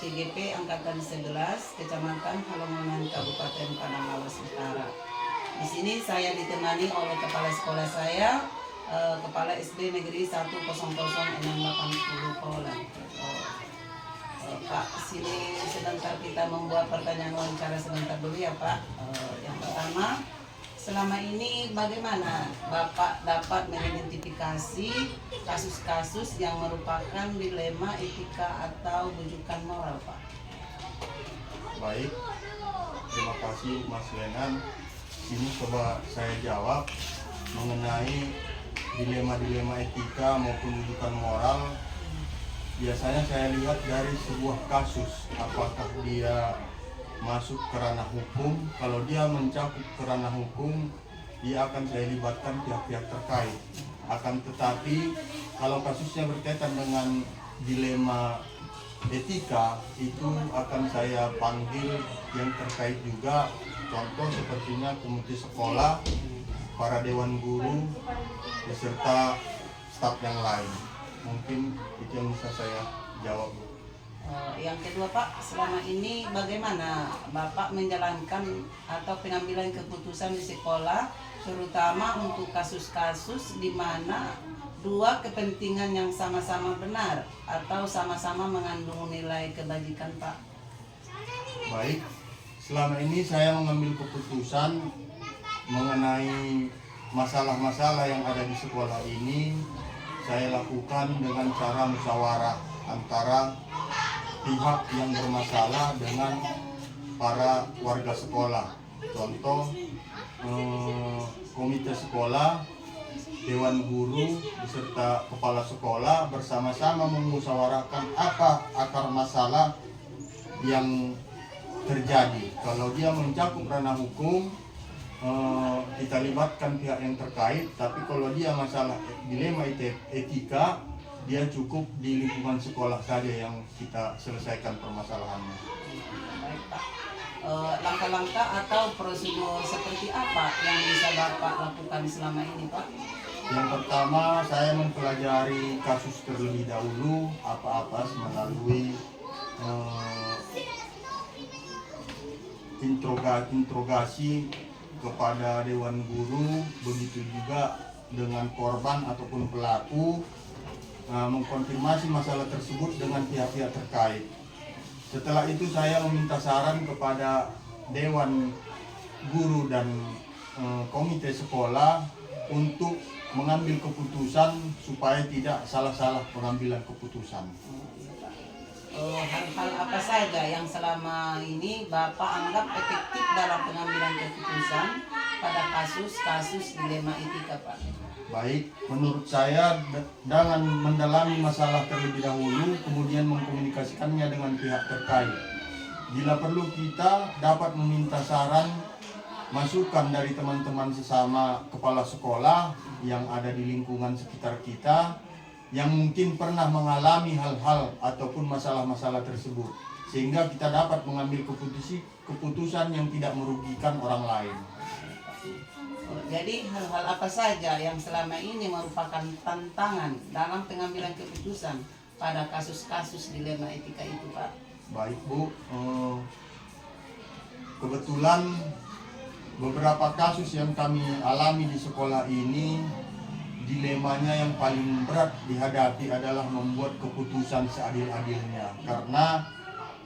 CGP Angkatan 11, Kecamatan Halomonan, Kabupaten Padang Lawas Utara. Di sini saya ditemani oleh kepala sekolah saya, Kepala SD Negeri 1006080 Polan. Pak, sini sebentar kita membuat pertanyaan wawancara sebentar dulu ya Pak. Yang pertama, selama ini bagaimana Bapak dapat mengidentifikasi kasus-kasus yang merupakan dilema etika atau rujukan moral Pak? Baik, terima kasih Mas Lenan. Ini coba saya jawab mengenai dilema-dilema etika maupun rujukan moral. Biasanya saya lihat dari sebuah kasus, apakah dia masuk ke ranah hukum. Kalau dia mencakup ke ranah hukum, dia akan saya libatkan pihak-pihak terkait. Akan tetapi kalau kasusnya berkaitan dengan dilema etika, itu akan saya panggil yang terkait juga. Contoh sepertinya komite sekolah, para dewan guru, beserta staf yang lain. Mungkin itu yang bisa saya jawab. Yang kedua Pak, selama ini bagaimana Bapak menjalankan atau pengambilan keputusan di sekolah, terutama untuk kasus-kasus di mana dua kepentingan yang sama-sama benar atau sama-sama mengandung nilai kebajikan Pak? Baik, selama ini saya mengambil keputusan mengenai masalah-masalah yang ada di sekolah ini, saya lakukan dengan cara musyawarah antara pihak yang bermasalah dengan para warga sekolah. Contoh, komite sekolah, dewan guru beserta kepala sekolah bersama-sama memusyawarahkan apa akar masalah yang terjadi. Kalau dia mencakup ranah hukum, kita libatkan pihak yang terkait. Tapi kalau dia masalah dilema etika, dia cukup di lingkungan sekolah saja yang kita selesaikan permasalahannya. Baik Pak, langkah-langkah atau prosedur seperti apa yang bisa Bapak lakukan selama ini Pak? Yang pertama, saya mempelajari kasus terlebih dahulu apa-apa melalui interogasi kepada dewan guru, begitu juga dengan korban ataupun pelaku, mengkonfirmasi masalah tersebut dengan pihak-pihak terkait. Setelah itu saya meminta saran kepada dewan guru dan komite sekolah untuk mengambil keputusan supaya tidak salah-salah pengambilan keputusan. Hal-hal apa saja yang selama ini Bapak anggap efektif dalam pengambilan keputusan pada kasus-kasus dilema etika Pak? Baik, menurut saya dengan mendalami masalah terlebih dahulu, kemudian mengkomunikasikannya dengan pihak terkait. Bila perlu kita dapat meminta saran, masukan dari teman-teman sesama kepala sekolah yang ada di lingkungan sekitar kita, yang mungkin pernah mengalami hal-hal ataupun masalah-masalah tersebut, sehingga kita dapat mengambil keputusan yang tidak merugikan orang lain. Jadi hal-hal apa saja yang selama ini merupakan tantangan dalam pengambilan keputusan pada kasus-kasus dilema etika itu Pak? Baik Bu, kebetulan beberapa kasus yang kami alami di sekolah ini, dilemanya yang paling berat dihadapi adalah membuat keputusan seadil-adilnya. Karena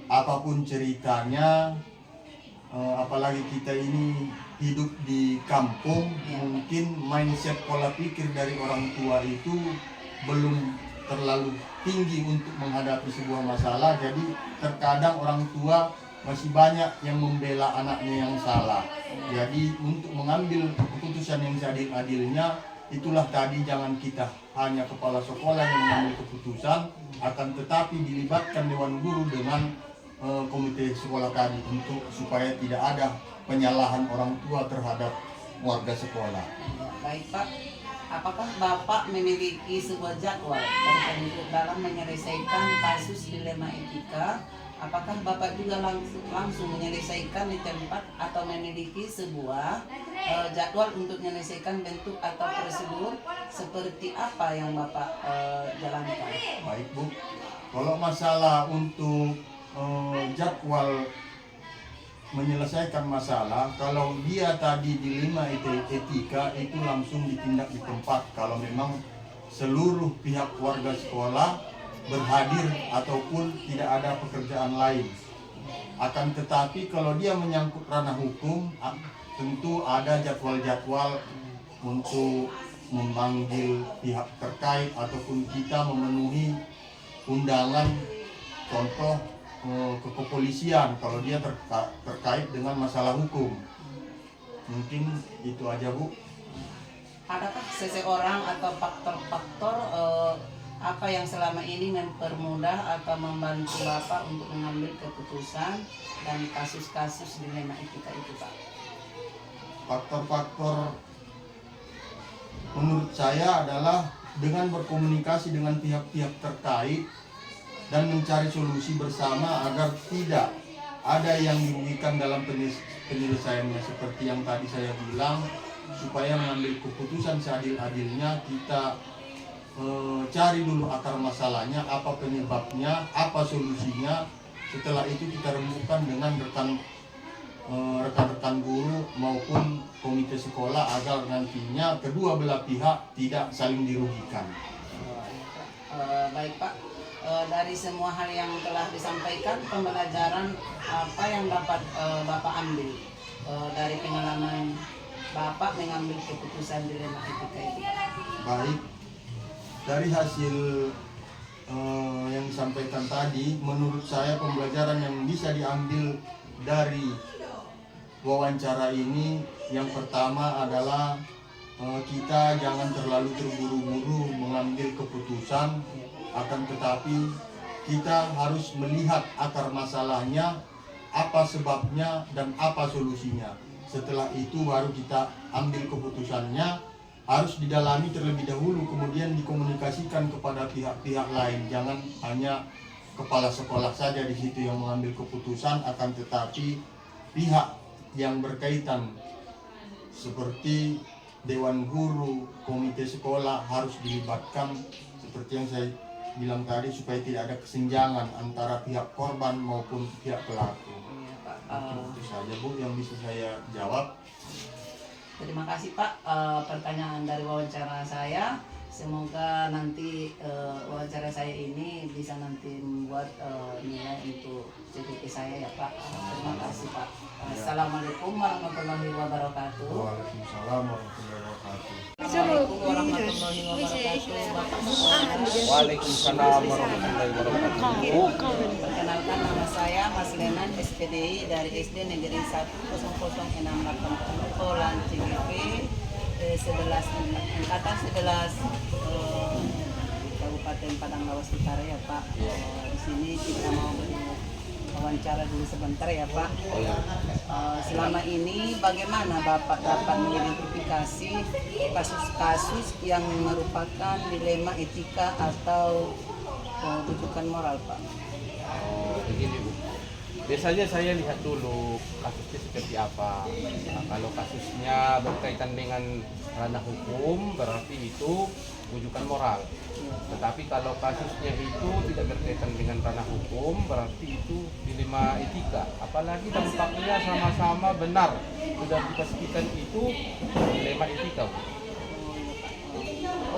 apapun ceritanya, apalagi kita ini hidup di kampung, mungkin mindset pola pikir dari orang tua itu belum terlalu tinggi untuk menghadapi sebuah masalah. Jadi terkadang orang tua masih banyak yang membela anaknya yang salah. Jadi untuk mengambil keputusan yang seadil-adilnya, itulah tadi, jangan kita hanya kepala sekolah yang mengambil keputusan, akan tetapi dilibatkan dewan guru dengan komite sekolah tadi untuk supaya tidak ada penyalahan orang tua terhadap warga sekolah. Baik Pak, apakah Bapak memiliki sebuah jadwal tertentu dalam menyelesaikan kasus dilema etika? Apakah Bapak juga langsung menyelesaikan di tempat atau memiliki sebuah jadwal untuk menyelesaikan bentuk atau prosedur seperti apa yang Bapak jalankan? Baik Bu, kalau masalah untuk jadwal menyelesaikan masalah, kalau dia tadi dilema etika itu langsung ditindak di tempat kalau memang seluruh pihak warga sekolah berhadir ataupun tidak ada pekerjaan lain. Akan tetapi kalau dia menyangkut ranah hukum, tentu ada jadwal-jadwal untuk memanggil pihak terkait ataupun kita memenuhi undangan, contoh ke kepolisian kalau dia terkait dengan masalah hukum. Mungkin itu aja, Bu. Adakah seseorang atau faktor-faktor apa yang selama ini mempermudah atau membantu Bapak untuk mengambil keputusan dan kasus-kasus dilema etika itu, Pak? Faktor-faktor menurut saya adalah dengan berkomunikasi dengan pihak-pihak terkait dan mencari solusi bersama agar tidak ada yang dirugikan dalam penyelesaiannya. Seperti yang tadi saya bilang, supaya mengambil keputusan seadil-adilnya, kita cari dulu akar masalahnya, apa penyebabnya, apa solusinya. Setelah itu kita rembukan dengan rekan-rekan guru maupun komite sekolah agar nantinya kedua belah pihak tidak saling dirugikan. Baik Pak, dari semua hal yang telah disampaikan, pembelajaran apa yang dapat Bapak ambil dari pengalaman Bapak mengambil keputusan dilema etika itu? Baik, dari hasil yang disampaikan tadi, menurut saya pembelajaran yang bisa diambil dari wawancara ini, yang pertama adalah kita jangan terlalu terburu-buru mengambil keputusan, akan tetapi kita harus melihat akar masalahnya, apa sebabnya dan apa solusinya. Setelah itu baru kita ambil keputusannya, harus didalami terlebih dahulu, kemudian dikomunikasikan kepada pihak-pihak lain. Jangan hanya kepala sekolah saja di situ yang mengambil keputusan, akan tetapi pihak yang berkaitan seperti dewan guru, komite sekolah harus dilibatkan, seperti yang saya bilang tadi, supaya tidak ada kesenjangan antara pihak korban maupun pihak pelaku. Itu saja, Bu, yang bisa saya jawab. Terima kasih Pak, pertanyaan dari wawancara saya. Semoga nanti wawancara saya ini bisa nanti membuat nilai untuk CPP saya ya Pak. Terima kasih Pak. Assalamualaikum warahmatullahi wabarakatuh. Waalaikumsalam warahmatullahi wabarakatuh. Assalamualaikum warahmatullahi wabarakatuh. Bapak Waalaikumsalam warahmatullahi wabarakatuh. Perkenalkan, nama saya Mas Leman, SPDI dari SD Negeri 10068 Kolan CGP 11 angkatan 11 Kabupaten Padang Lawas Utara ya Pak. Di sini kita mau wawancara dulu sebentar ya Pak. Selama ini bagaimana Bapak dapat mengidentifikasi kasus-kasus yang merupakan dilema etika atau rujukan moral Pak? Begini Bu, biasanya saya lihat dulu kasusnya seperti apa. Nah, kalau kasusnya berkaitan dengan ranah hukum, berarti itu rujukan moral. Tetapi kalau kasusnya itu tidak berkaitan dengan ranah hukum, berarti itu dilema etika. Apalagi dampaknya sama-sama benar, sudah dipastikan itu dilema etika Bu.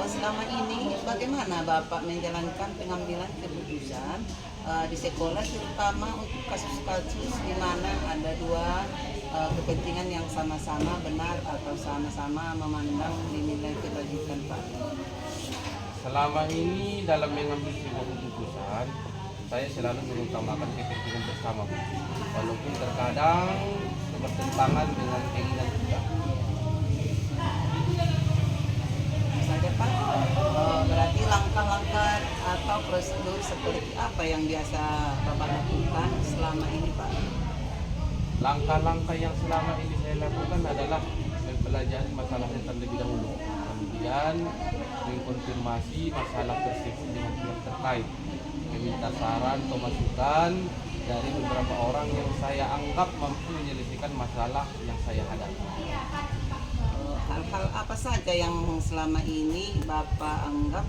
Selama ini bagaimana Bapak menjalankan pengambilan keputusan di sekolah, terutama untuk kasus-kasus di mana ada dua kepentingan yang sama-sama benar atau sama-sama memandang dinilai kebajikan Pak? Selama ini dalam mengambil sebuah keputusan, saya selalu mengutamakan kepentingan bersama Bu. Walaupun terkadang bertentangan dengan keinginan kita. Saja Pak, berarti langkah-langkah atau prosedur seperti apa yang biasa Bapak lakukan selama ini Pak? Langkah-langkah yang selama ini saya lakukan adalah mempelajari masalahnya terlebih dahulu, kemudian mengkonfirmasi masalah tersebut dengan pihak terkait, meminta saran atau masukan dari beberapa orang yang saya anggap mampu menyelesaikan masalah yang saya hadapi. Hal-hal apa saja yang selama ini Bapak anggap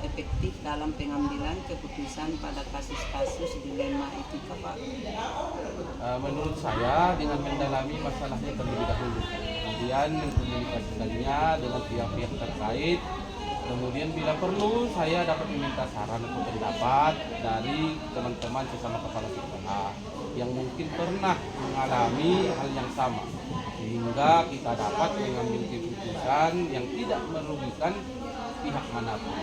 efektif dalam pengambilan keputusan pada kasus-kasus dilema etika, Pak? Menurut saya dengan mendalami masalahnya terlebih dahulu, kemudian mengkomunikasikannya dengan pihak-pihak terkait, kemudian bila perlu saya dapat meminta saran atau pendapat dari teman-teman sesama kepala sekolah yang mungkin pernah mengalami hal yang sama, sehingga kita dapat mengambil keputusan yang tidak merugikan pihak manapun.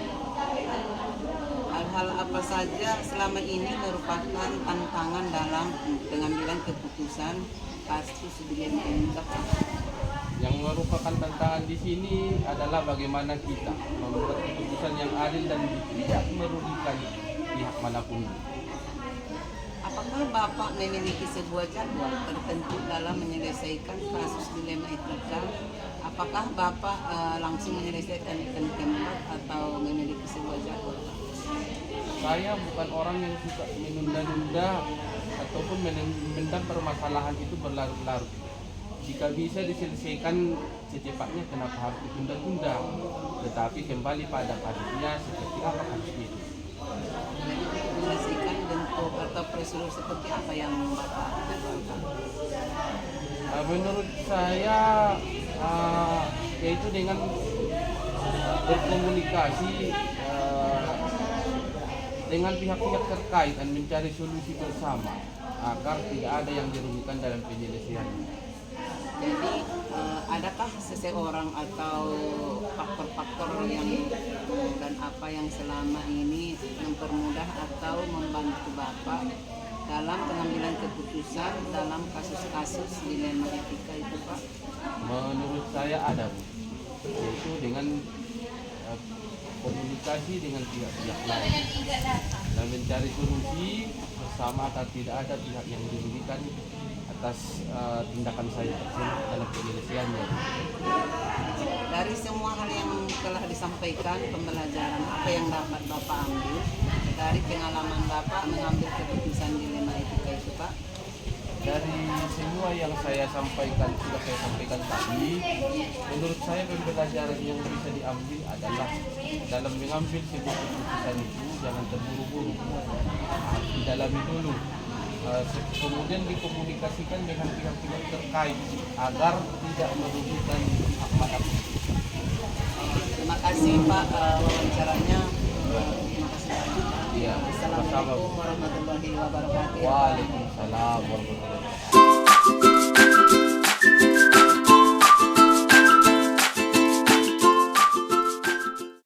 Hal-hal apa saja selama ini merupakan tantangan dalam pengambilan keputusan kasus dilema etika, Pak? Yang merupakan tantangan di sini adalah bagaimana kita membuat keputusan yang adil dan tidak merugikan pihak manapun. Apakah Bapak memiliki sebuah jadwal tertentu dalam menyelesaikan kasus dilema etika? Apakah Bapak langsung menyelesaikan di tempat atau memiliki sebuah jadwal? Saya bukan orang yang suka menunda-nunda ataupun memendam permasalahan itu berlarut-larut. Jika bisa diselesaikan secepatnya, kenapa harus ditunda-tunda? Tetapi kembali pada kasusnya seperti apa kasusnya itu. Jadi menyelesaikan bentuk atau prosedur seperti apa yang Bapak jadwalkan? Menurut saya yaitu dengan berkomunikasi dengan pihak-pihak terkait dan mencari solusi bersama agar tidak ada yang dirugikan dalam penyelesaiannya. Jadi adakah seseorang atau faktor-faktor yang dan apa yang selama ini mempermudah atau membantu Bapak dalam pengambilan keputusan dalam kasus-kasus dilema etika itu, Pak? Menurut saya ada, Bu, yaitu dengan komunikasi dengan pihak-pihak lain dan mencari solusi bersama agar tidak ada pihak yang dirugikan atas tindakan saya tersebut dalam penyelesaiannya. Dari semua hal yang telah disampaikan, pembelajaran apa yang dapat Bapak ambil dari pengalaman Bapak mengambil keputusan dilema etika itu, Pak? Dari semua yang saya sampaikan, sudah saya sampaikan tadi, menurut saya pembelajaran yang bisa diambil adalah dalam mengambil sebuah keputusan itu jangan terburu-buru, harus didalami dulu, kemudian dikomunikasikan dengan pihak-pihak terkait agar tidak merugikan pihak manapun. Terima kasih, Pak, wawancaranya. Terima kasih banyak. Iya, Assalamualaikum warahmatullahi wabarakatuh. Waalaikumsalam warahmatullahi wabarakatuh.